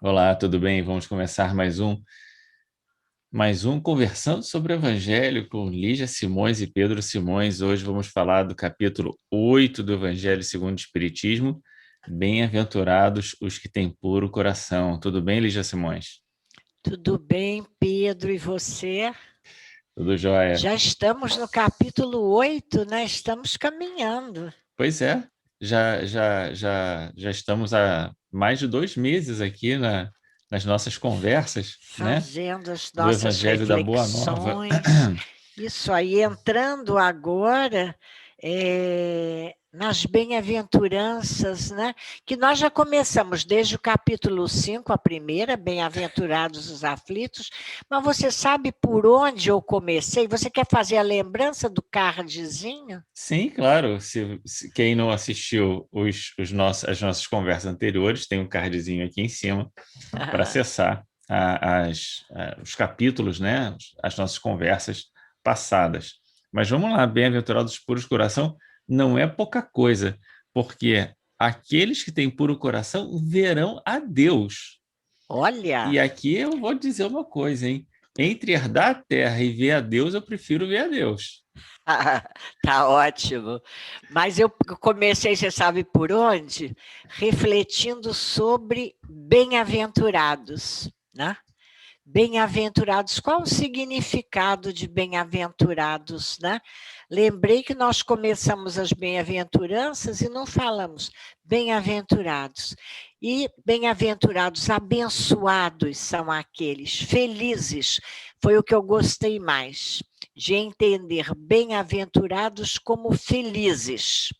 Olá, tudo bem? Vamos começar mais um Conversando sobre o Evangelho com Lígia Simões e Pedro Simões. Hoje vamos falar do capítulo 8 do Evangelho segundo o Espiritismo. Bem-aventurados os que têm puro coração. Tudo bem, Lígia Simões? Tudo bem, Pedro, e você? Tudo jóia? Já estamos no capítulo 8, né? Estamos caminhando, Pois é, já estamos há mais de 2 meses aqui nas nossas conversas, né? fazendo as Do nossas Evangelho da Boa Nova. reflexões. Isso aí, entrando agora nas bem-aventuranças, né? Que nós já começamos desde o capítulo 5, a primeira, bem-aventurados os aflitos, mas você sabe por onde eu comecei? Você quer fazer a lembrança do cardzinho? Sim, claro. Quem não assistiu as nossas conversas anteriores, tem um cardzinho aqui em cima para acessar os capítulos, né? As nossas conversas passadas. Mas vamos lá, bem-aventurados puros de coração não é pouca coisa, porque aqueles que têm puro coração verão a Deus. Olha, E aqui eu vou dizer uma coisa, hein? Entre herdar a terra e ver a Deus, eu prefiro ver a Deus. tá ótimo. Mas eu comecei, você sabe por onde? Refletindo sobre bem-aventurados, né? Bem-aventurados, qual o significado de bem-aventurados, né? Lembrei que nós começamos as bem-aventuranças e não falamos bem-aventurados. E bem-aventurados, abençoados são aqueles, felizes, foi o que eu gostei mais, de entender bem-aventurados como felizes.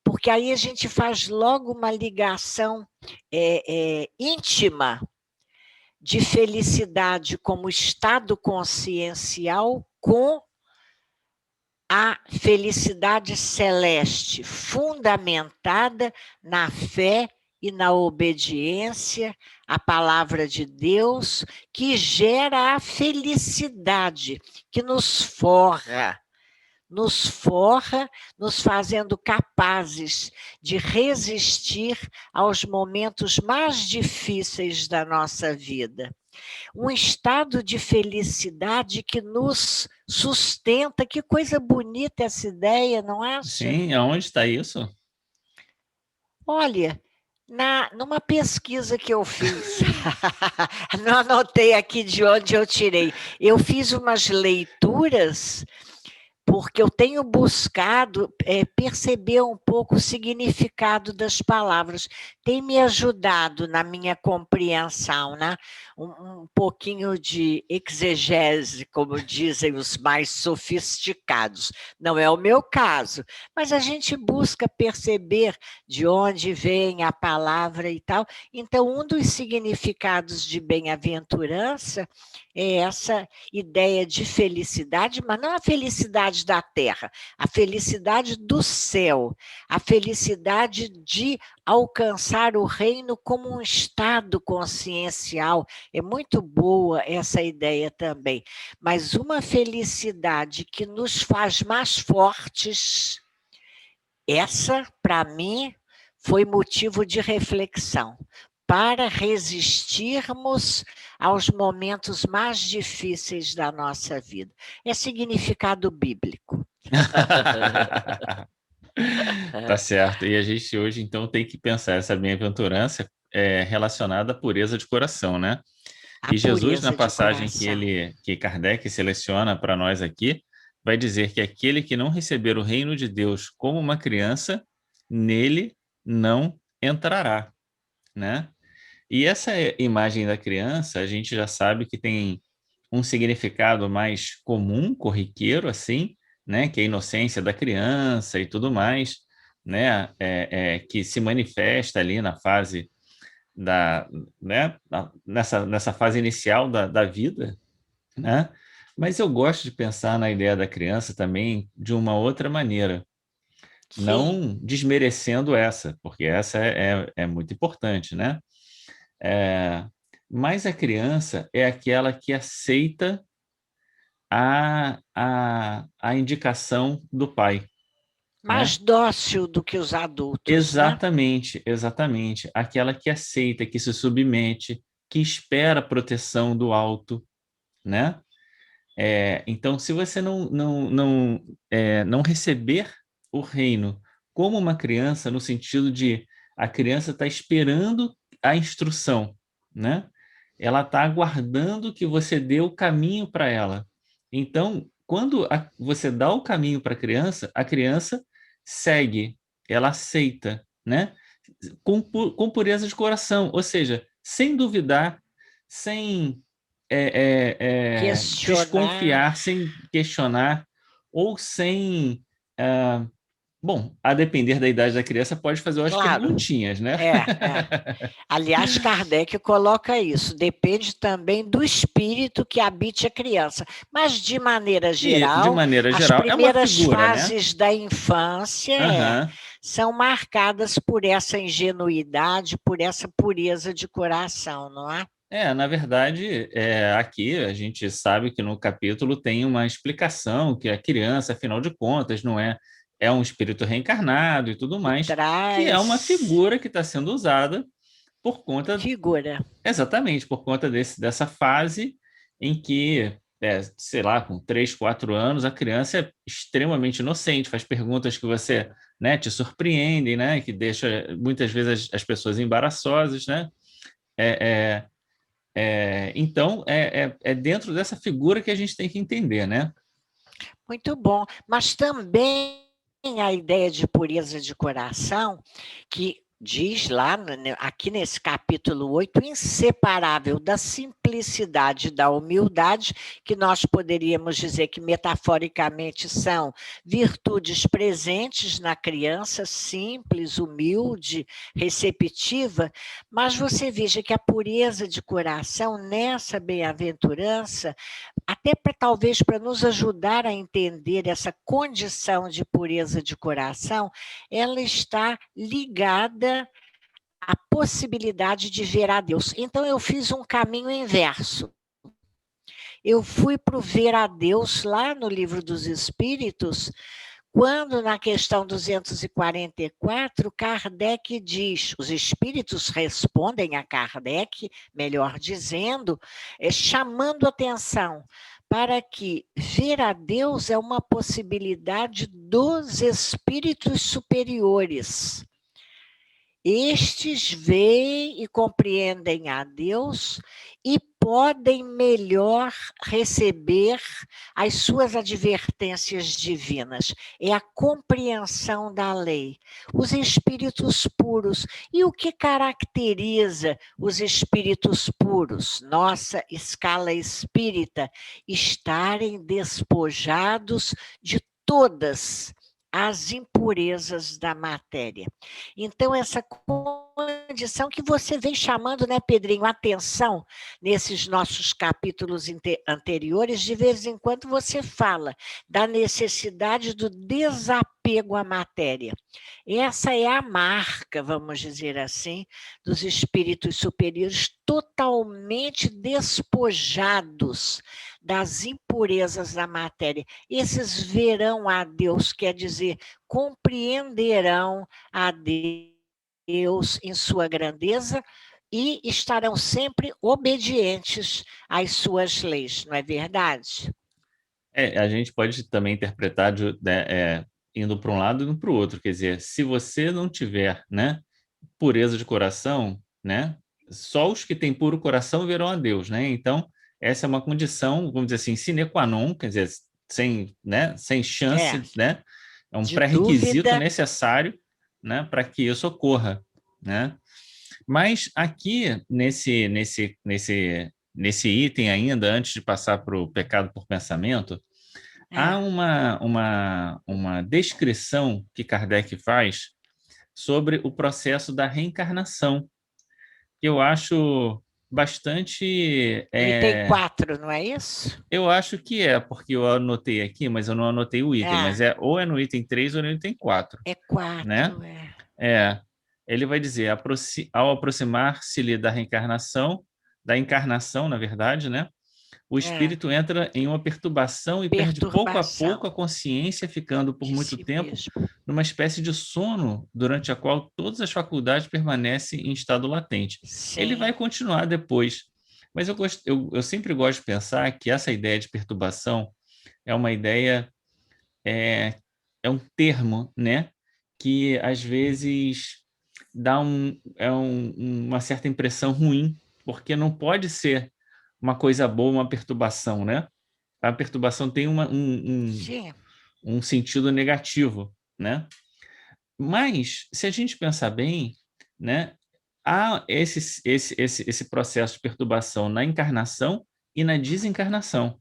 Porque aí a gente faz logo uma ligação íntima de felicidade como estado consciencial com a felicidade celeste, fundamentada na fé e na obediência à palavra de Deus, que gera a felicidade, que nos fazendo capazes de resistir aos momentos mais difíceis da nossa vida. Um estado de felicidade que nos sustenta. Que coisa bonita essa ideia, não acha? Sim, aonde está isso? Olha, numa pesquisa que eu fiz, não anotei aqui de onde eu tirei, eu fiz umas leituras porque eu tenho buscado perceber um pouco o significado das palavras. Tem me ajudado na minha compreensão, né? Um pouquinho de exegese, como dizem os mais sofisticados. Não é o meu caso, mas a gente busca perceber de onde vem a palavra e tal. Então, um dos significados de bem-aventurança é essa ideia de felicidade, mas não a felicidade da terra, a felicidade do céu, a felicidade de alcançar o reino como um estado consciencial. É muito boa essa ideia também, mas uma felicidade que nos faz mais fortes, essa, para mim, foi motivo de reflexão para resistirmos aos momentos mais difíceis da nossa vida. É significado bíblico. Tá certo. E a gente hoje, então, tem que pensar essa bem-aventurança relacionada à pureza de coração, né? A E Jesus, na pureza de passagem coração. que Kardec seleciona para nós aqui, vai dizer que aquele que não receber o reino de Deus como uma criança, nele não entrará, né? E essa imagem da criança, a gente já sabe que tem um significado mais comum, corriqueiro, assim, né? Que é a inocência da criança e tudo mais, né? Que se manifesta ali na fase da, né? Nessa fase inicial da vida, né? Mas eu gosto de pensar na ideia da criança também de uma outra maneira, Sim, não desmerecendo essa, porque essa é muito importante, né? É, mas a criança é aquela que aceita a indicação do pai, Mais dócil do que os adultos, exatamente, né? Exatamente. Aquela que aceita, que se submete, que espera a proteção do alto, né? Então, se você não receber o reino como uma criança, no sentido de a criança está esperando a instrução, né? Ela está aguardando que você dê o caminho para ela. Então, quando você dá o caminho para a criança segue, ela aceita, né? Com pureza de coração, ou seja, sem duvidar, sem questionar. desconfiar, sem questionar, ou sem. Bom, a depender da idade da criança, pode fazer, eu acho que Claro, perguntinhas, né? é. Aliás, Kardec coloca isso, depende também do espírito que habite a criança. Mas, de maneira E, de geral, maneira as geral, é uma primeiras figura, né? fases da infância são marcadas por essa ingenuidade, por essa pureza de coração, não é? Na verdade, aqui a gente sabe que no capítulo tem uma explicação que a criança, afinal de contas, não é um espírito reencarnado e tudo mais, que é uma figura que está sendo usada por conta, exatamente, por conta dessa fase em que, sei lá, com 3, 4 anos, a criança é extremamente inocente, faz perguntas que você, né, te surpreendem, né, que deixa muitas vezes as pessoas embaraçosas, né? Então, é dentro dessa figura que a gente tem que entender, né? Muito bom. Mas também a ideia de pureza de coração, que diz lá, aqui nesse capítulo 8, inseparável da simplicidade e da humildade, que nós poderíamos dizer que metaforicamente são virtudes presentes na criança, simples, humilde, receptiva, mas você veja que a pureza de coração nessa bem-aventurança, até talvez para nos ajudar a entender essa condição de pureza de coração, ela está ligada à possibilidade de ver a Deus. Então, eu fiz um caminho inverso. Eu fui para o ver a Deus lá no Livro dos Espíritos, quando na questão 244, Kardec diz, os espíritos respondem a Kardec, melhor dizendo, chamando atenção para que ver a Deus é uma possibilidade dos espíritos superiores. Estes veem e compreendem a Deus e podem melhor receber as suas advertências divinas. É a compreensão da lei. Os espíritos puros. E o que caracteriza os espíritos puros? Nossa escala espírita, estarem despojados de todas as impurezas da matéria. Então, essa condição que você vem chamando, né, Pedrinho, atenção nesses nossos capítulos anteriores, de vez em quando você fala da necessidade do desapego à matéria. Essa é a marca, vamos dizer assim, dos espíritos superiores totalmente despojados das impurezas da matéria. Esses verão a Deus, quer dizer, compreenderão a Deus em sua grandeza e estarão sempre obedientes às suas leis, não é verdade? A gente pode também interpretar indo para um lado e indo para o outro. Quer dizer, se você não tiver, né, pureza de coração, né, só os que têm puro coração verão a Deus, né? Então, essa é uma condição, vamos dizer assim, sine qua non, quer dizer, sem chance, né? É um pré-requisito necessário, né, para que isso ocorra, né? Mas aqui, nesse item ainda, antes de passar para o pecado por pensamento, há uma descrição que Kardec faz sobre o processo da reencarnação, que eu acho bastante... Item 4, não é isso? Eu acho que porque eu anotei aqui, mas eu não anotei o item, mas ou é no item 3 ou no item 4. É 4, né? Ele vai dizer, ao aproximar-se-lhe da reencarnação, da encarnação, na verdade, né? o espírito entra em uma perturbação e perde pouco a pouco a consciência, ficando por muito tempo numa espécie de sono, durante a qual todas as faculdades permanecem em estado latente. Sim. Ele vai continuar depois. Mas eu sempre gosto de pensar que essa ideia de perturbação é uma ideia, é um termo, né, que às vezes dá uma certa impressão ruim, porque não pode ser uma coisa boa, uma perturbação, né? A perturbação tem um sentido negativo, né? Mas, se a gente pensar bem, né, há esse processo de perturbação na encarnação e na desencarnação,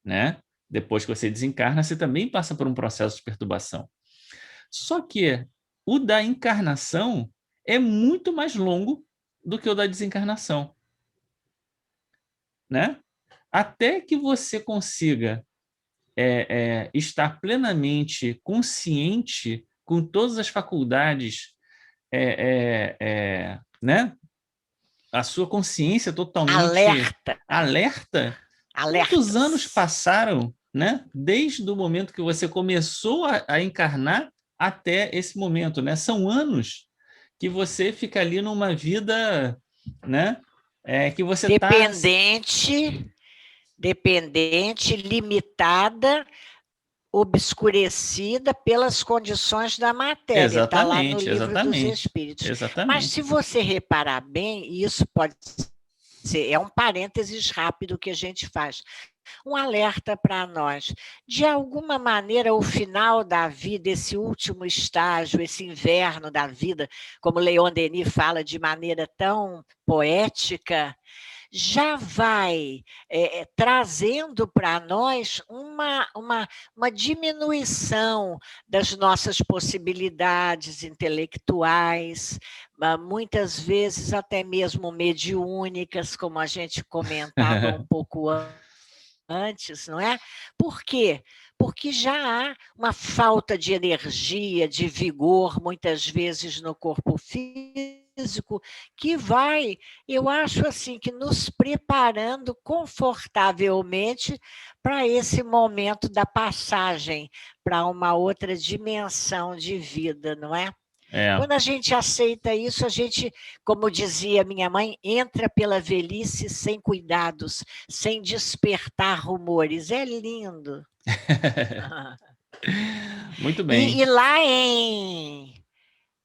né? Depois que você desencarna, você também passa por um processo de perturbação. Só que o da encarnação é muito mais longo do que o da desencarnação, né? Até que você consiga estar plenamente consciente com todas as faculdades, né? A sua consciência totalmente alerta. Quantos anos passaram, né? Desde o momento que você começou a encarnar até esse momento, né? São anos que você fica ali numa vida, né? Que você dependente, limitada, obscurecida pelas condições da matéria. Está lá no Livro dos Espíritos. Mas se você reparar bem, isso pode ser, é um parênteses rápido que a gente faz, um alerta para nós. De alguma maneira, o final da vida, esse último estágio, esse inverno da vida, como Leon Denis fala de maneira tão poética, já vai trazendo para nós uma diminuição das nossas possibilidades intelectuais, muitas vezes até mesmo mediúnicas, como a gente comentava um pouco antes, não é? Por quê? Porque já há uma falta de energia, de vigor, muitas vezes no corpo físico, que vai, eu acho assim, que nos preparando confortavelmente para esse momento da passagem para uma outra dimensão de vida, não é? Quando a gente aceita isso, a gente, como dizia minha mãe, entra pela velhice sem cuidados, sem despertar rumores. É lindo. Muito bem. E lá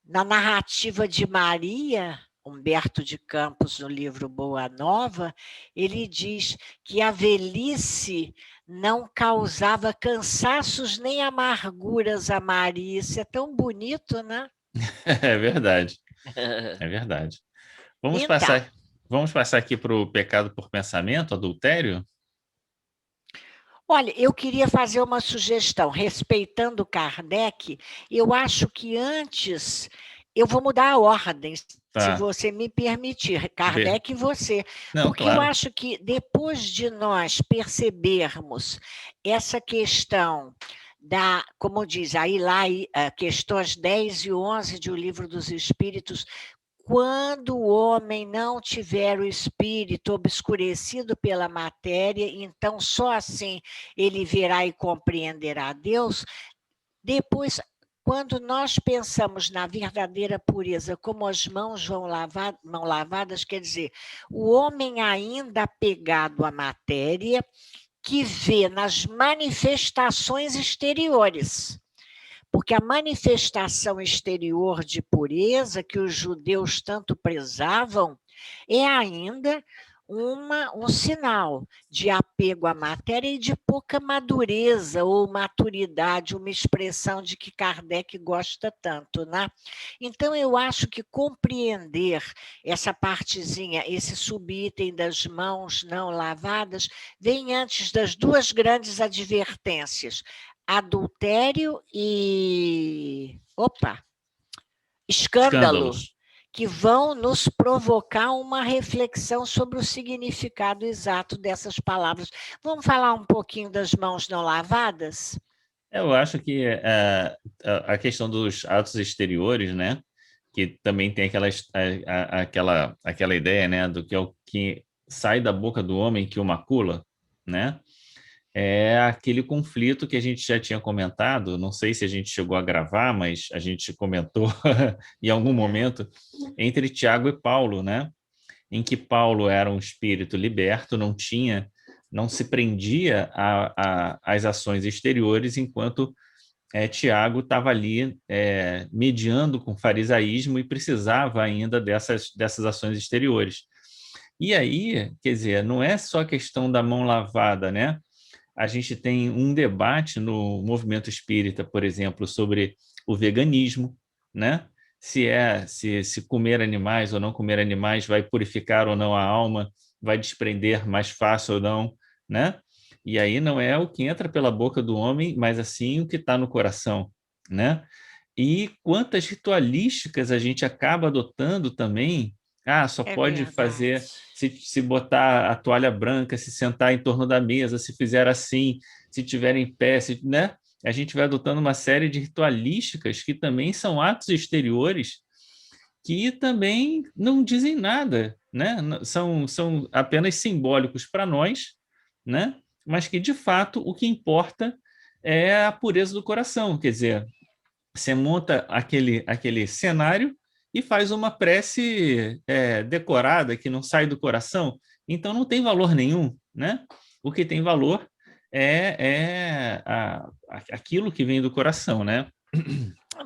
na narrativa de Maria, Humberto de Campos, no livro Boa Nova, ele diz que a velhice não causava cansaços nem amarguras a Maria. Isso é tão bonito, né? É verdade. É verdade. Vamos passar aqui para o pecado por pensamento, adultério? Olha, eu queria fazer uma sugestão. Respeitando Kardec, eu acho que antes... Eu vou mudar a ordem, se você me permitir, Kardec e você. Não, porque claro. Eu acho que depois de nós percebermos essa questão como diz, aí lá, questões 10 e 11 do Livro dos Espíritos, quando o homem não tiver o espírito obscurecido pela matéria, então só assim ele verá e compreenderá Deus. Depois, quando nós pensamos na verdadeira pureza, como as mãos mão lavadas, quer dizer, o homem ainda apegado à matéria, que vê nas manifestações exteriores. Porque a manifestação exterior de pureza que os judeus tanto prezavam é ainda um sinal de apego à matéria e de pouca madureza ou maturidade, uma expressão de que Kardec gosta tanto, né? Então, eu acho que compreender essa partezinha, esse subitem das mãos não lavadas, vem antes das duas grandes advertências: adultério e escândalos, que vão nos provocar uma reflexão sobre o significado exato dessas palavras. Vamos falar um pouquinho das mãos não lavadas? Eu acho que a questão dos atos exteriores, né, que também tem aquela ideia, né, do que é o que sai da boca do homem que o macula, né? É aquele conflito que a gente já tinha comentado, não sei se a gente chegou a gravar, mas a gente comentou em algum momento, entre Tiago e Paulo, né? Em que Paulo era um espírito liberto, não se prendia às ações exteriores, enquanto Tiago estava ali mediando com o farisaísmo e precisava ainda dessas ações exteriores. E aí, quer dizer, não é só questão da mão lavada, né? A gente tem um debate no movimento espírita, por exemplo, sobre o veganismo, né? Se comer animais ou não comer animais vai purificar ou não a alma, vai desprender mais fácil ou não, né? E aí não é o que entra pela boca do homem, mas assim o que está no coração, né? E quantas ritualísticas a gente acaba adotando também. Ah, só É pode verdade. fazer se botar a toalha branca, se sentar em torno da mesa, se fizer assim, se tiver em pé, né? A gente vai adotando uma série de ritualísticas que também são atos exteriores que também não dizem nada, né? São apenas simbólicos para nós, né? Mas que, de fato, o que importa é a pureza do coração. Quer dizer, você monta aquele cenário e faz uma prece decorada que não sai do coração, então não tem valor nenhum, né? O que tem valor aquilo que vem do coração, né?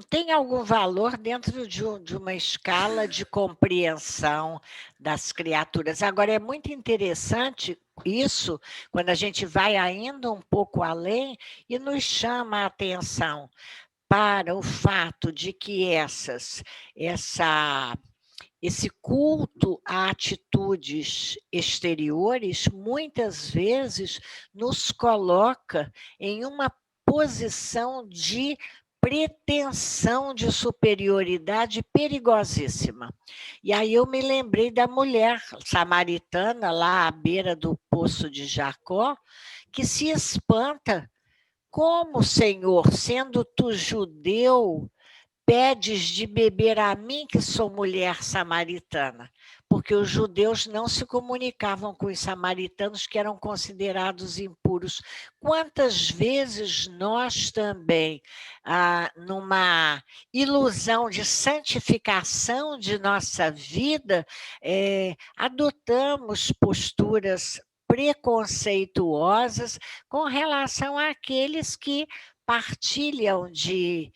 Tem algum valor dentro de uma escala de compreensão das criaturas. Agora, é muito interessante isso, quando a gente vai ainda um pouco além e nos chama a atenção para o fato de que esse culto a atitudes exteriores muitas vezes nos coloca em uma posição de pretensão de superioridade perigosíssima. E aí eu me lembrei da mulher samaritana lá à beira do poço de Jacó, que se espanta. Como, Senhor, sendo tu judeu, pedes de beber a mim, que sou mulher samaritana? Porque os judeus não se comunicavam com os samaritanos, que eram considerados impuros. Quantas vezes nós também, numa ilusão de santificação de nossa vida, adotamos posturas preconceituosas com relação àqueles que partilham de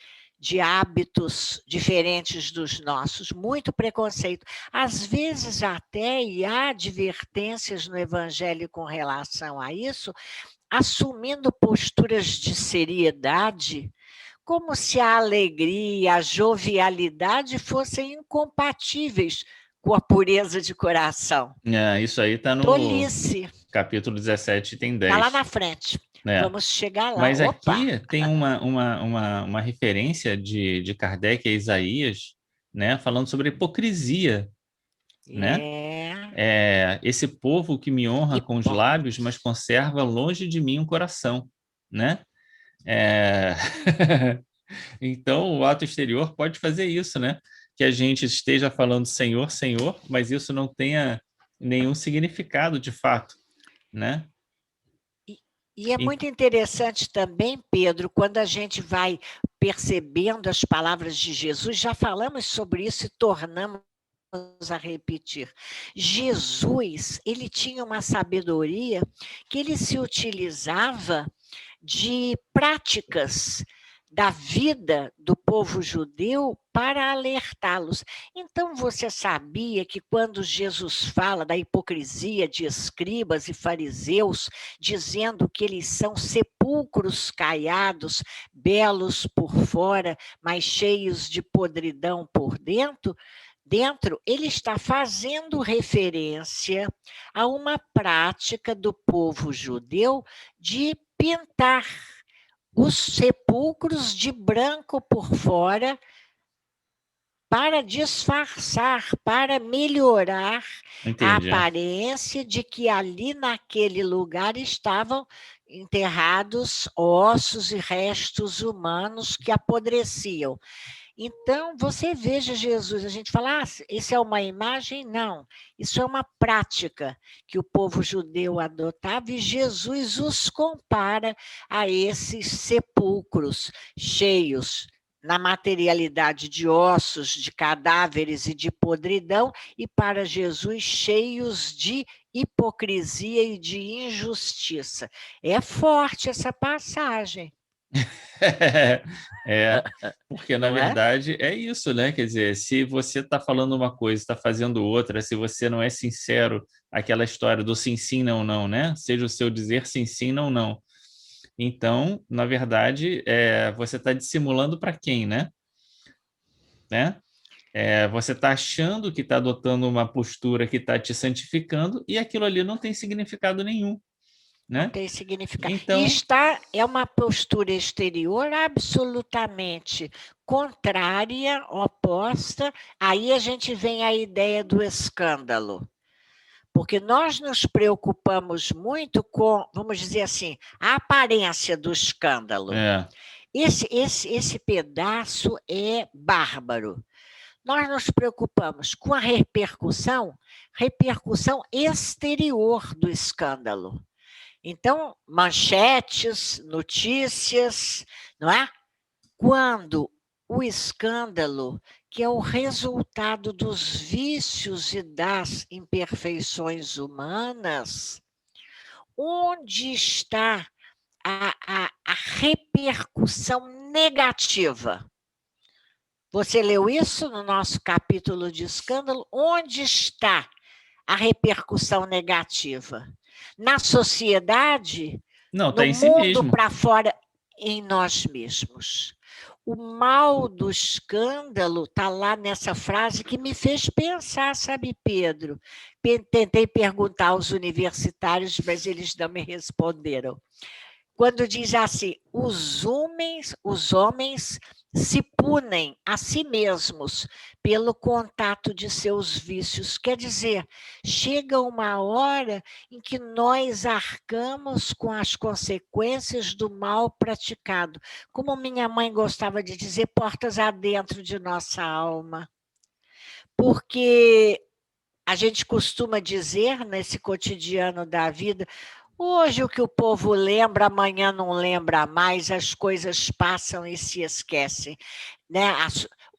hábitos diferentes dos nossos, muito preconceito. Às vezes até, e há advertências no Evangelho com relação a isso, assumindo posturas de seriedade, como se a alegria, a jovialidade fossem incompatíveis com a pureza de coração. Isso aí está no Tolice. capítulo 17, tem 10. Está lá na frente. Vamos chegar lá. Mas Opa. aqui tem uma referência de Kardec a Isaías, né, falando sobre a hipocrisia, né? Esse povo que me honra com os lábios, mas conserva longe de mim um coração, né? Então, o ato exterior pode fazer isso, né? Que a gente esteja falando Senhor, Senhor, mas isso não tenha nenhum significado de fato, né? E é muito interessante também, Pedro, quando a gente vai percebendo as palavras de Jesus, já falamos sobre isso e tornamos a repetir. Jesus, ele tinha uma sabedoria que ele se utilizava de práticas da vida do povo judeu para alertá-los. Então, você sabia que quando Jesus fala da hipocrisia de escribas e fariseus, dizendo que eles são sepulcros caiados, belos por fora, mas cheios de podridão por dentro, ele está fazendo referência a uma prática do povo judeu de pintar os sepulcros de branco por fora para disfarçar, para melhorar a aparência de que ali naquele lugar estavam enterrados ossos e restos humanos que apodreciam. Então, você veja Jesus, a gente fala, isso é uma imagem? Não, isso é uma prática que o povo judeu adotava e Jesus os compara a esses sepulcros cheios na materialidade de ossos, de cadáveres e de podridão, e para Jesus cheios de hipocrisia e de injustiça. É forte essa passagem. Porque na Não é? verdade é isso, né? Quer dizer, se você está falando uma coisa, está fazendo outra, se você não é sincero, aquela história do sim, sim, não, não, né? Seja o seu dizer sim, sim, não, não. Então, na verdade, você está dissimulando para quem, né? Você está achando que está adotando uma postura que está te santificando e aquilo ali não tem significado nenhum, Não né? tem significado. E Então, é uma postura exterior absolutamente contrária, oposta. Aí a gente vem a ideia do escândalo. Porque nós nos preocupamos muito com, vamos dizer assim, a aparência do escândalo. Esse pedaço é bárbaro. Nós nos preocupamos com a repercussão exterior do escândalo. Então, manchetes, notícias, não é? Quando o escândalo, que é o resultado dos vícios e das imperfeições humanas, onde está a repercussão negativa? Você leu isso no nosso capítulo de escândalo? Onde está a repercussão negativa? Na sociedade, não, está no em si mundo mesmo. para fora, em nós mesmos. O mal do escândalo está lá nessa frase que me fez pensar, sabe, Pedro? Tentei perguntar aos universitários, mas eles não me responderam. Quando diz assim, os homens se punem a si mesmos pelo contato de seus vícios. Quer dizer, chega uma hora em que nós arcamos com as consequências do mal praticado. Como minha mãe gostava de dizer, portas adentro de nossa alma. Porque a gente costuma dizer nesse cotidiano da vida, hoje o que o povo lembra, amanhã não lembra mais, as coisas passam e se esquecem. Né?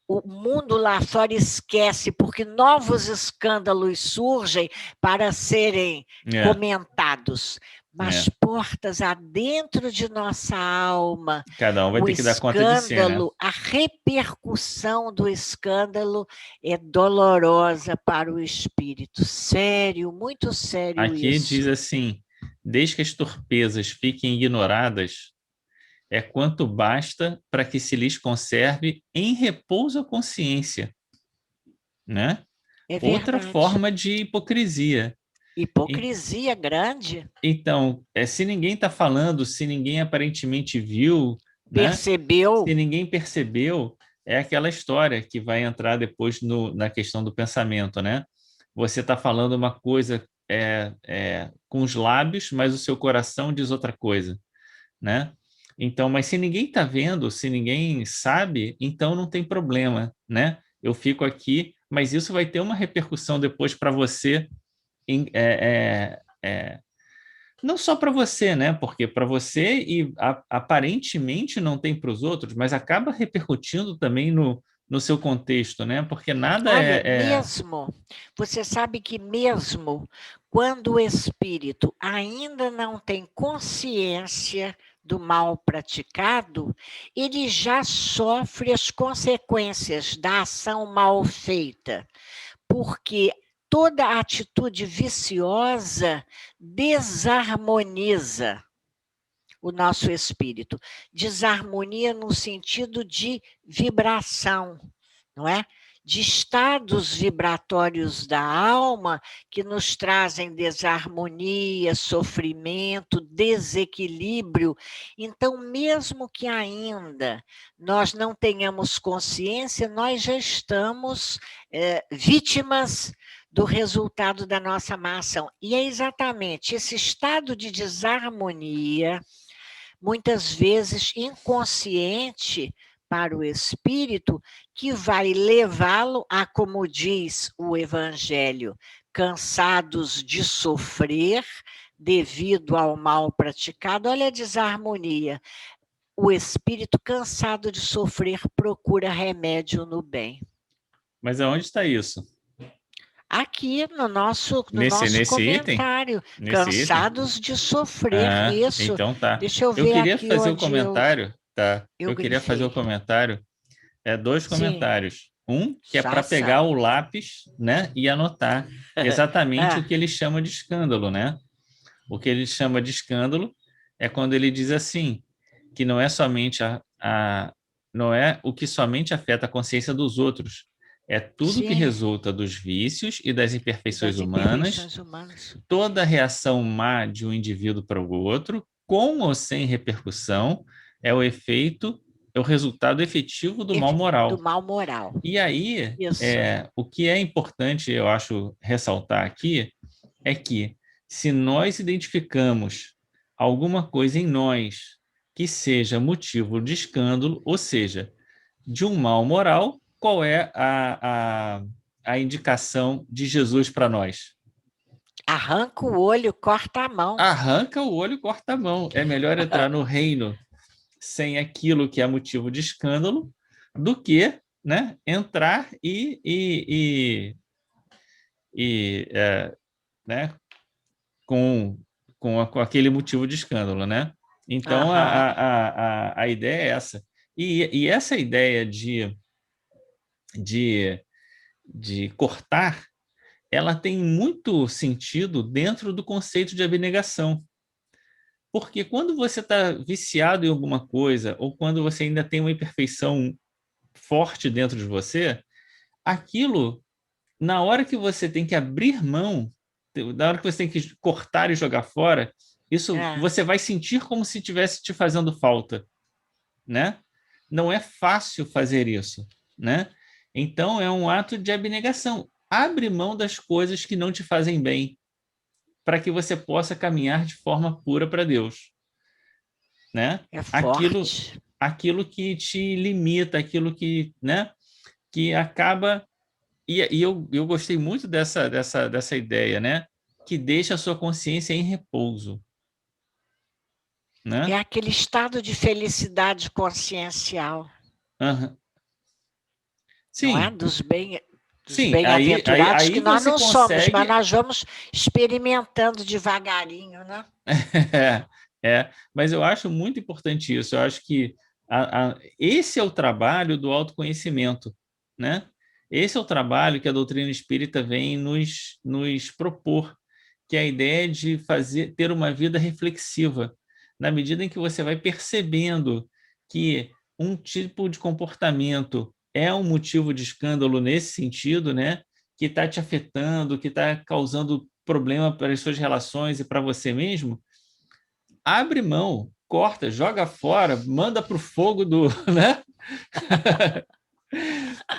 O mundo lá fora esquece, porque novos escândalos surgem para serem comentados. Mas portas adentro de nossa alma, cada um vai ter que dar conta de si, né? A repercussão do escândalo é dolorosa para o espírito. Sério, muito sério Aqui isso. diz assim, desde que as torpezas fiquem ignoradas, é quanto basta para que se lhes conserve em repouso a consciência, né? Outra forma de hipocrisia. Hipocrisia grande. Então, se ninguém está falando, se ninguém aparentemente viu, percebeu, né? Se ninguém percebeu, é aquela história que vai entrar depois na questão do pensamento, né? Você está falando uma coisa com os lábios, mas o seu coração diz outra coisa, né? Então, mas se ninguém está vendo, se ninguém sabe, então não tem problema, né? Eu fico aqui, mas isso vai ter uma repercussão depois para você, não só para você, né? Porque para você e aparentemente não tem para os outros, mas acaba repercutindo também no seu contexto, né? Porque nada Olha, mesmo, você sabe que mesmo quando o espírito ainda não tem consciência do mal praticado, ele já sofre as consequências da ação mal feita, porque toda atitude viciosa desarmoniza o nosso espírito. Desarmonia no sentido de vibração, não é? De estados vibratórios da alma que nos trazem desarmonia, sofrimento, desequilíbrio. Então, mesmo que ainda nós não tenhamos consciência, nós já estamos vítimas do resultado da nossa má ação. E é exatamente esse estado de desarmonia, muitas vezes inconsciente para o espírito, que vai levá-lo a, como diz o Evangelho, cansados de sofrer devido ao mal praticado. Olha a desarmonia. O espírito cansado de sofrer procura remédio no bem. Mas aonde está isso? Aqui no nosso Nesse comentário, item? Nesse item? cansados de sofrer, isso. Então tá. Deixa eu Eu ver queria aqui fazer o onde comentário, tá? eu Eu queria fazer o grifei. comentário, dois Sim, comentários. Um, que é para faça. pegar o lápis, né, e anotar exatamente o Ah, que ele chama de escândalo, né? O que ele chama de escândalo é quando ele diz assim, que não é somente não é o que somente afeta a consciência dos outros, é tudo que sim, resulta dos vícios e das e imperfeições das humanas, imperfeições humanas. toda reação má de um indivíduo para o outro, com ou sem repercussão, é o efeito, é o resultado efetivo do mal Do moral. mal moral. E aí, Isso. o que é importante, eu acho, ressaltar aqui, é que se nós identificamos alguma coisa em nós que seja motivo de escândalo, ou seja, de um mal moral, qual é a indicação de Jesus para nós? Arranca o olho, corta a mão. Arranca o olho e corta a mão. É melhor entrar no reino sem aquilo que é motivo de escândalo do que, né, entrar né, com aquele motivo de escândalo, né? Então, Aham. a ideia é essa. E essa ideia de, de cortar, ela tem muito sentido dentro do conceito de abnegação. Porque quando você está viciado em alguma coisa, ou quando você ainda tem uma imperfeição forte dentro de você, aquilo, na hora que você tem que abrir mão, na hora que você tem que cortar e jogar fora, isso É, você vai sentir como se estivesse te fazendo falta, né? Não é fácil fazer isso, né? Então é um ato de abnegação. Abre mão das coisas que não te fazem bem, para que você possa caminhar de forma pura para Deus, né? é Aquilo, forte. aquilo que te limita, aquilo que, né? Que acaba e eu gostei muito dessa ideia, né? Que deixa a sua consciência em repouso, É né? aquele estado de felicidade consciencial, Uhum. não é? Sim, Dos sim. Aí, bem-aventurados que aí nós você não somos, mas consegue. nós vamos experimentando devagarinho, né? Mas eu acho muito importante isso. Eu acho que esse é o trabalho do autoconhecimento, né? Esse é o trabalho que a doutrina espírita vem nos propor, que é a ideia de ter uma vida reflexiva, na medida em que você vai percebendo que um tipo de comportamento é um motivo de escândalo nesse sentido, né? Que está te afetando, que está causando problema para as suas relações e para você mesmo, abre mão, corta, joga fora, manda para o fogo do, né?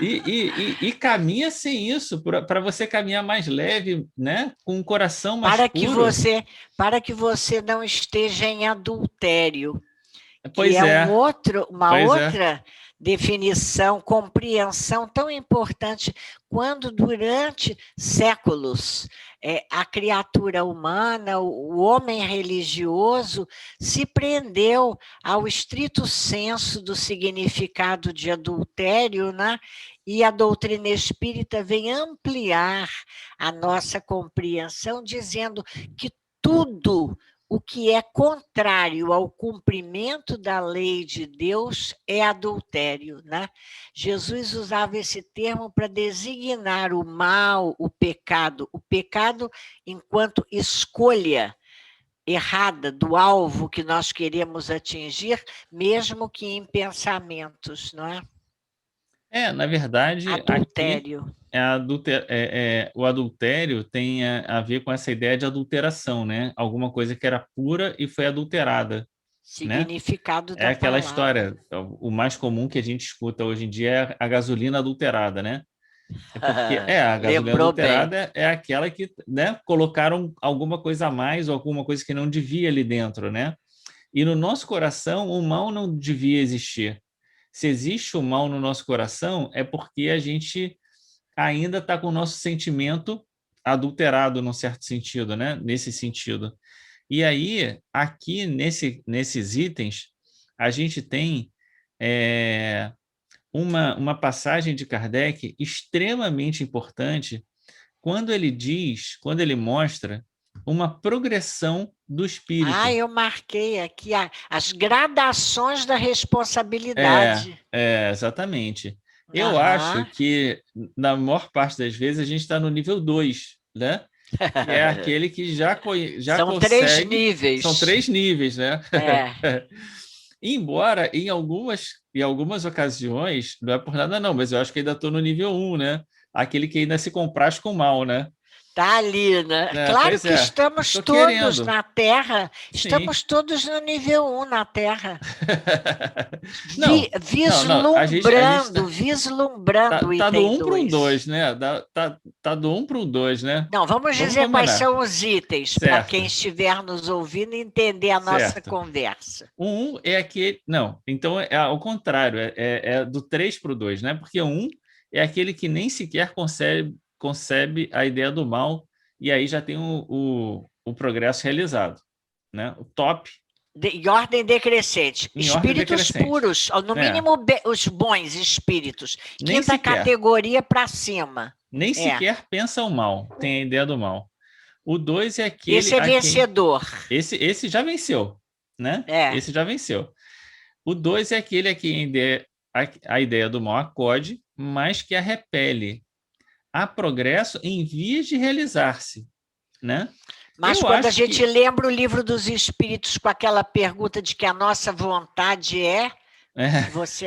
E caminha sem isso, para você caminhar mais leve, né? Com um coração mais puro. Para que você não esteja em adultério, que Pois é é, uma pois é. outra definição, compreensão tão importante, quando durante séculos a criatura humana, o homem religioso, se prendeu ao estrito senso do significado de adultério, né? E a doutrina espírita vem ampliar a nossa compreensão, dizendo que tudo o que é contrário ao cumprimento da lei de Deus é adultério, né? Jesus usava esse termo para designar o mal, o pecado enquanto escolha errada do alvo que nós queremos atingir, mesmo que em pensamentos, não é? Na verdade, aqui Adultério o adultério tem a ver com essa ideia de adulteração, né? Alguma coisa que era pura e foi adulterada, né? significado É da aquela palavra. história, o mais comum que a gente escuta hoje em dia é a gasolina adulterada, né? É porque a gasolina Lembrou bem. adulterada é aquela que, né, colocaram alguma coisa a mais ou alguma coisa que não devia ali dentro, né? E no nosso coração o mal não devia existir. Se existe o mal no nosso coração, é porque a gente ainda está com o nosso sentimento adulterado, num certo sentido, né? Nesse sentido. E aí, aqui, nesses itens, a gente tem uma passagem de Kardec extremamente importante quando ele mostra uma progressão do espírito. Eu marquei aqui as gradações da É, responsabilidade. exatamente. Eu acho que, na maior parte das vezes, a gente está no nível 2, né? Que é aquele que já São consegue... 3 níveis. São 3 níveis, né? É. Embora, em algumas ocasiões, não é por nada não, mas eu acho que ainda estou no nível 1, né? Aquele que ainda se compraz com mal, né? Está ali, né? Claro Pois que estamos tô todos querendo. na Terra, Sim. estamos todos no nível 1 na Terra. Não, Vislumbrando o tá do item 1 para o 2. 2, né? Tá do 1 para o 2, né? Não, vamos dizer quais são os itens, para quem estiver nos ouvindo entender a nossa conversa. O 1 é aquele... Não, então é ao contrário, é do 3 para o 2, né? Porque o 1 é aquele que nem sequer concebe a ideia do mal, e aí já tem o progresso realizado, né? O top. Em ordem decrescente. Espíritos puros, no mínimo os bons espíritos. Quinta categoria para cima. Nem sequer pensa o mal, tem a ideia do mal. O 2 é aquele... Esse é vencedor. Esse já venceu, né? Esse já venceu. O 2 é aquele a quem a ideia do mal acode, mas que a repele. Há progresso em vias de realizar-se, né? Mas quando a gente lembra o Livro dos Espíritos com aquela pergunta de que a nossa vontade você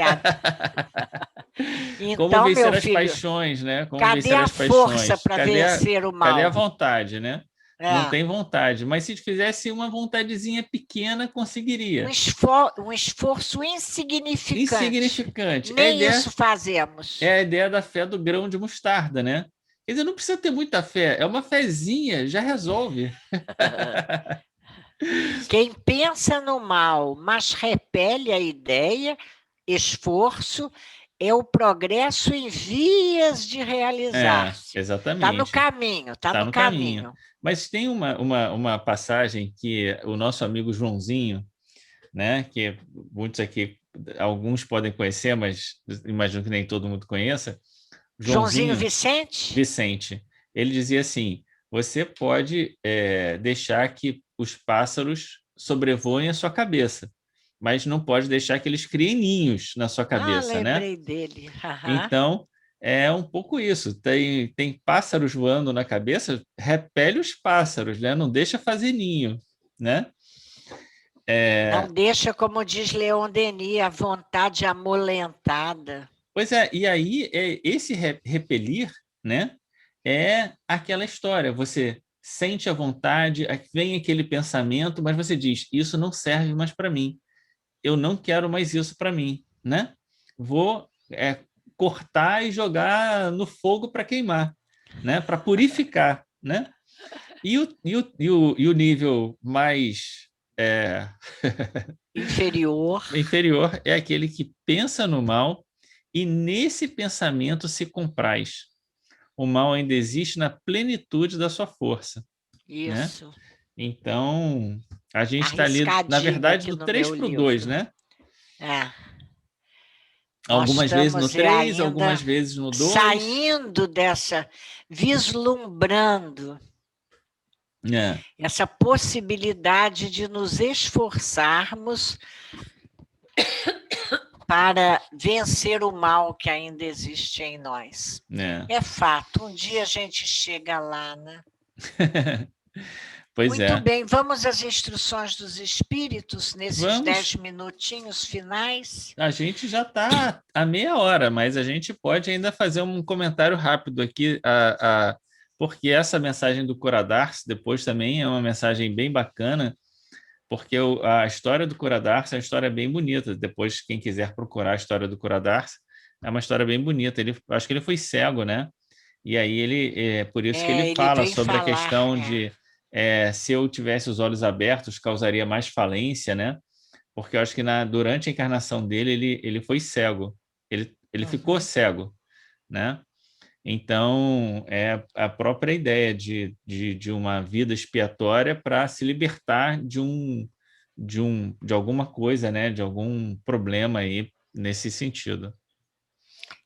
então, como vencer meu as filho, paixões, né? Como cadê vencer a as força para vencer o mal? Cadê a vontade, né? Não tem vontade, mas se fizesse uma vontadezinha pequena, conseguiria. Um esforço insignificante. Insignificante. Nem isso fazemos. É a ideia da fé do grão de mostarda, né? Quer dizer, não precisa ter muita fé, é uma fezinha, já resolve. Quem pensa no mal, mas repele a ideia, esforço, é o progresso em vias de realizar-se. Exatamente. Está no caminho, está no caminho. Mas tem uma passagem que o nosso amigo Joãozinho, né, que muitos aqui, alguns podem conhecer, mas imagino que nem todo mundo conheça. Joãozinho Vicente? Vicente. Ele dizia assim: você pode deixar que os pássaros sobrevoem a sua cabeça, mas não pode deixar que eles criem ninhos na sua cabeça, né? Lembrei dele. Então, é um pouco isso. Tem pássaros voando na cabeça, repele os pássaros, né? Não deixa fazer ninho, né? Não deixa, como diz Leon Denis, a vontade amolentada. Pois é, e aí esse repelir, né? É aquela história, você sente a vontade, vem aquele pensamento, mas você diz, isso não serve mais para mim. Eu não quero mais isso para mim, né? Vou cortar e jogar no fogo para queimar, né? Para purificar, né? E o nível mais inferior é aquele que pensa no mal e nesse pensamento se compraz. O mal ainda existe na plenitude da sua força. Isso. Né? Então, a gente está ali, na verdade, do 3 para o 2, né? Algumas vezes no 3, algumas vezes no 2. Saindo dessa, vislumbrando essa possibilidade de nos esforçarmos para vencer o mal que ainda existe em nós. É fato, um dia a gente chega lá, né? Pois Muito bem, vamos às instruções dos espíritos nesses 10 minutinhos finais. A gente já está a meia hora, mas a gente pode ainda fazer um comentário rápido aqui, porque essa mensagem do Curadarça depois também é uma mensagem bem bacana, porque a história do Curadarça é uma história bem bonita. Depois, quem quiser procurar a história do Curadarça, é uma história bem bonita. Acho que ele foi cego, né? E aí por isso que ele fala sobre a questão de se eu tivesse os olhos abertos, causaria mais falência, né? porque eu acho que durante a encarnação dele, ele foi cego, ele ficou cego, né? Então, é a própria ideia de uma vida expiatória para se libertar de alguma coisa, né? De algum problema aí nesse sentido.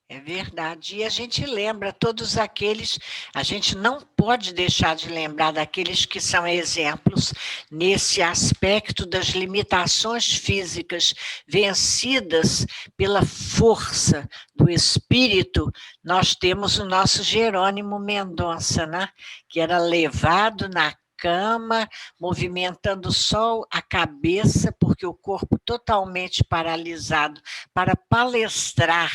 É verdade. E a gente lembra todos aqueles, a gente não pode deixar de lembrar daqueles que são exemplos nesse aspecto das limitações físicas vencidas pela força do espírito. Nós temos o nosso Jerônimo Mendonça, né? Que era levado na cama, movimentando só a cabeça, porque o corpo totalmente paralisado, para palestrar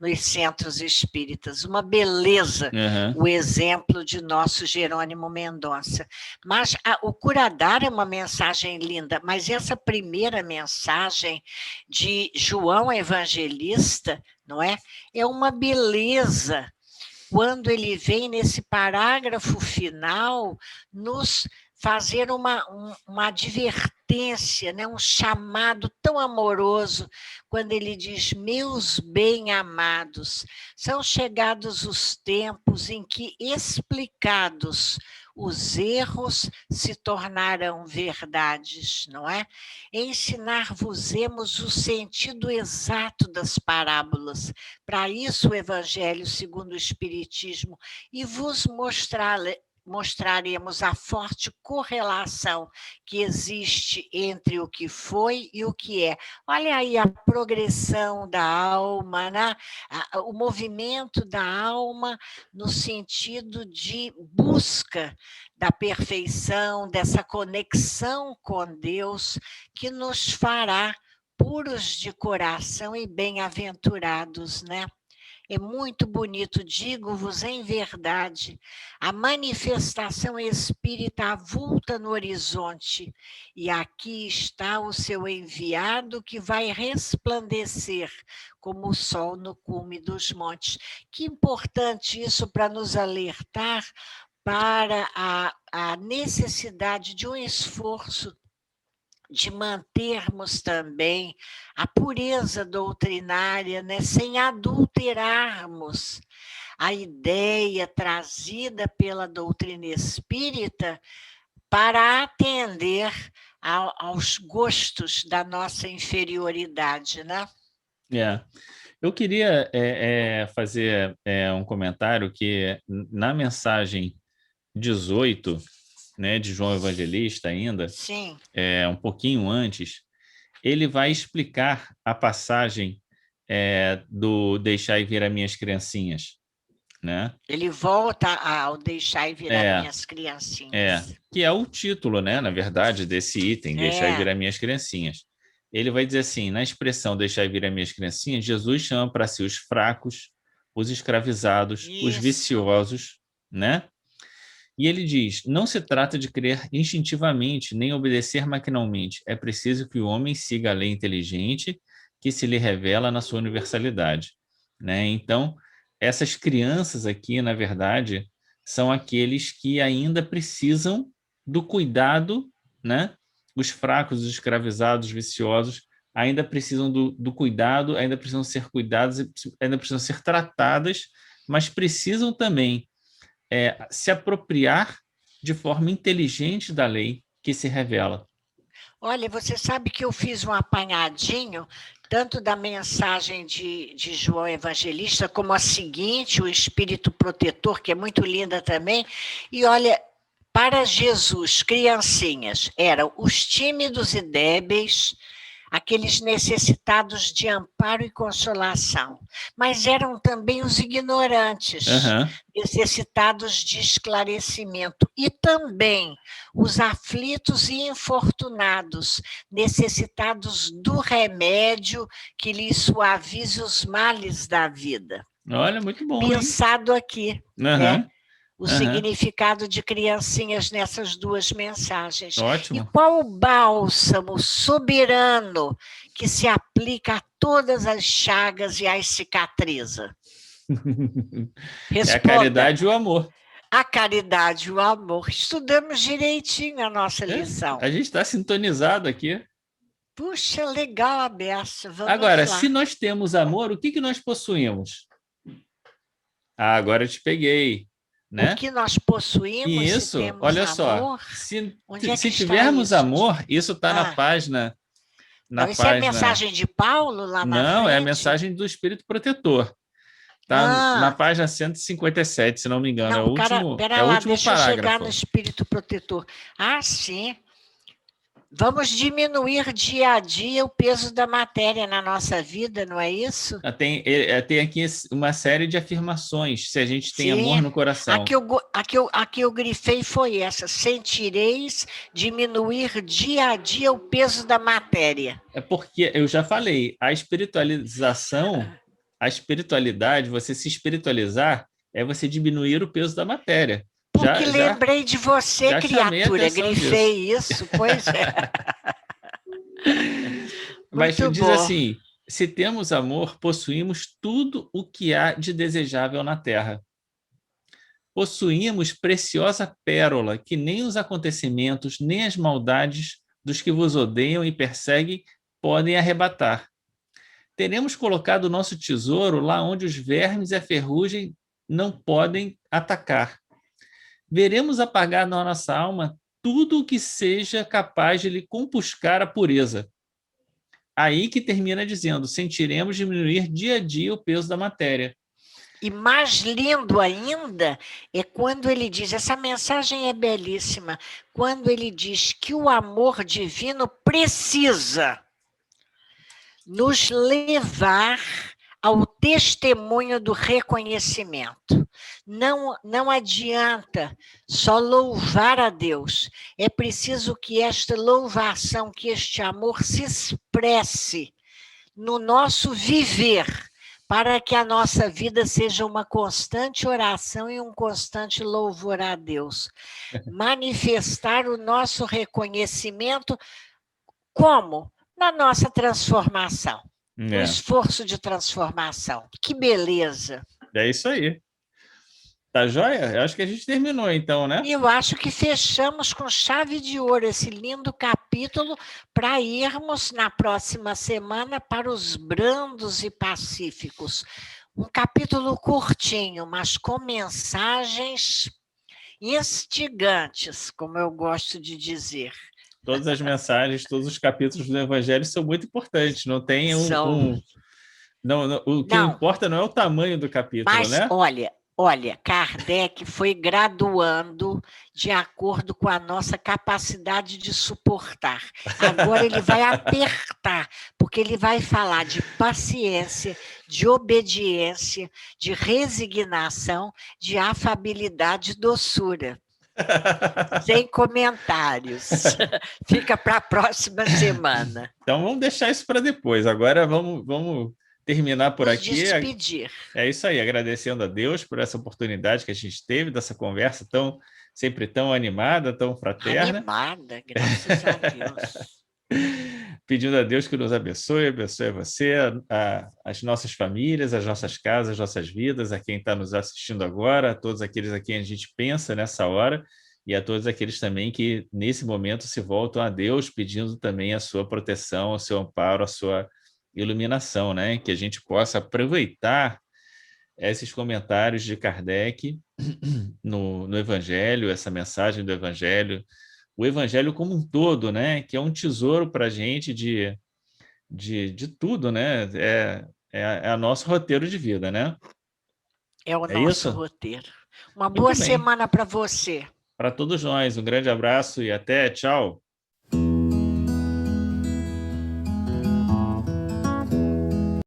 nos centros espíritas. Uma beleza, o exemplo de nosso Jerônimo Mendonça. Mas o Curadar é uma mensagem linda, mas essa primeira mensagem de João Evangelista, não é? É uma beleza quando ele vem nesse parágrafo final nos fazer uma advertência, né? Um chamado tão amoroso, quando ele diz: meus bem-amados, são chegados os tempos em que, explicados, os erros se tornarão verdades, não é? Ensinar-vos-emos o sentido exato das parábolas, para isso o Evangelho segundo o Espiritismo, e vos mostraremos a forte correlação que existe entre o que foi e o que é. Olha aí a progressão da alma, né? O movimento da alma no sentido de busca da perfeição, dessa conexão com Deus, que nos fará puros de coração e bem-aventurados, né? É muito bonito, digo-vos em verdade, a manifestação espírita avulta no horizonte, e aqui está o seu enviado que vai resplandecer como o sol no cume dos montes. Que importante isso para nos alertar para a necessidade de um esforço de mantermos também a pureza doutrinária, né, sem adulterarmos a ideia trazida pela doutrina espírita para atender aos gostos da nossa inferioridade, né? Eu queria fazer um comentário que na mensagem 18, né, de João Evangelista ainda, Sim. Um pouquinho antes, ele vai explicar a passagem do deixai vir as minhas criancinhas, né? Ele volta ao deixai vir as minhas criancinhas. Que é o título, né, na verdade, desse item, deixai vir as minhas criancinhas. Ele vai dizer assim, na expressão deixai vir as minhas criancinhas, Jesus chama para si os fracos, os escravizados, os viciosos, né? E ele diz, não se trata de crer instintivamente, nem obedecer maquinalmente. É preciso que o homem siga a lei inteligente que se lhe revela na sua universalidade, né? Então, essas crianças aqui, na verdade, são aqueles que ainda precisam do cuidado, né? Os fracos, os escravizados, os viciosos, ainda precisam do cuidado, ainda precisam ser cuidados, ainda precisam ser tratadas, mas precisam também se apropriar de forma inteligente da lei que se revela. Olha, você sabe que eu fiz um apanhadinho, tanto da mensagem de João Evangelista, como a seguinte, o Espírito Protetor, que é muito linda também, e olha, para Jesus, criancinhas, eram os tímidos e débeis, aqueles necessitados de amparo e consolação, mas eram também os ignorantes, necessitados de esclarecimento, e também os aflitos e infortunados, necessitados do remédio que lhes suavize os males da vida. Olha, muito bom. Pensado aqui, né? O significado de criancinhas nessas duas mensagens. Ótimo. E qual o bálsamo soberano que se aplica a todas as chagas e as cicatriza? É a caridade e o amor. A caridade e o amor. Estudamos direitinho a nossa lição. A gente está sintonizado aqui. Puxa, legal a beça. Vamos Agora, lá. se nós temos amor, o que nós possuímos? Ah, agora eu te peguei, O né? que nós possuímos, se Isso, temos olha só. amor, Se, onde é que se está tivermos isso? amor, isso está na Ah, página. Na não, isso é a página. mensagem de Paulo lá na Não, é a frente? mensagem do Espírito Protetor. Está na Ah, página 157, se não me engano. não, pera É o lá, último deixa eu chegar no parágrafo. espírito protetor. Ah, sim. Vamos diminuir dia a dia o peso da matéria na nossa vida, não é isso? Tem aqui uma série de afirmações, se a gente tem amor Sim. no coração. A que eu grifei foi essa: sentireis diminuir dia a dia o peso da matéria. É porque eu já falei, a espiritualidade, você se espiritualizar, é você diminuir o peso da matéria. Porque Já, já, lembrei de você, já chamei a criatura, atenção disso. grifei isso, pois é. Mas Muito diz bom. assim: se temos amor, possuímos tudo o que há de desejável na terra. Possuímos preciosa pérola que nem os acontecimentos, nem as maldades dos que vos odeiam e perseguem podem arrebatar. Teremos colocado o nosso tesouro lá onde os vermes e a ferrugem não podem atacar. Veremos apagar na nossa alma tudo o que seja capaz de lhe compuscar a pureza. Aí que termina dizendo: sentiremos diminuir dia a dia o peso da matéria. E mais lindo ainda é quando ele diz, essa mensagem é belíssima, quando ele diz que o amor divino precisa nos levar ao testemunho do reconhecimento. Não adianta só louvar a Deus, é preciso que esta louvação, que este amor se expresse no nosso viver, para que a nossa vida seja uma constante oração e um constante louvor a Deus. Manifestar o nosso reconhecimento como? Na nossa transformação, no esforço de transformação. Que beleza! É isso aí. Tá joia? Eu acho que a gente terminou então, né? Eu acho que fechamos com chave de ouro esse lindo capítulo para irmos na próxima semana para os brandos e pacíficos. Um capítulo curtinho, mas com mensagens instigantes, como eu gosto de dizer. Todas as mensagens, todos os capítulos do Evangelho são muito importantes. Não tem o que importa não é o tamanho do capítulo, mas, né? Olha, Kardec foi graduando de acordo com a nossa capacidade de suportar. Agora ele vai apertar, porque ele vai falar de paciência, de obediência, de resignação, de afabilidade e doçura. Sem comentários. Fica para a próxima semana. Então vamos deixar isso para depois. Agora vamos terminar por aqui. Despedir. É isso aí, agradecendo a Deus por essa oportunidade que a gente teve, dessa conversa sempre tão animada, tão fraterna. Animada, graças a Deus. Pedindo a Deus que nos abençoe você, as nossas famílias, as nossas casas, as nossas vidas, a quem está nos assistindo agora, a todos aqueles a quem a gente pensa nessa hora, e a todos aqueles também que, nesse momento, se voltam a Deus, pedindo também a sua proteção, o seu amparo, a sua iluminação, né? Que a gente possa aproveitar esses comentários de Kardec no Evangelho, essa mensagem do Evangelho, o Evangelho como um todo, né? Que é um tesouro para a gente de tudo, né? É o nosso roteiro de vida, né? É o nosso roteiro. Uma boa semana para você. Para todos nós, um grande abraço e até, tchau.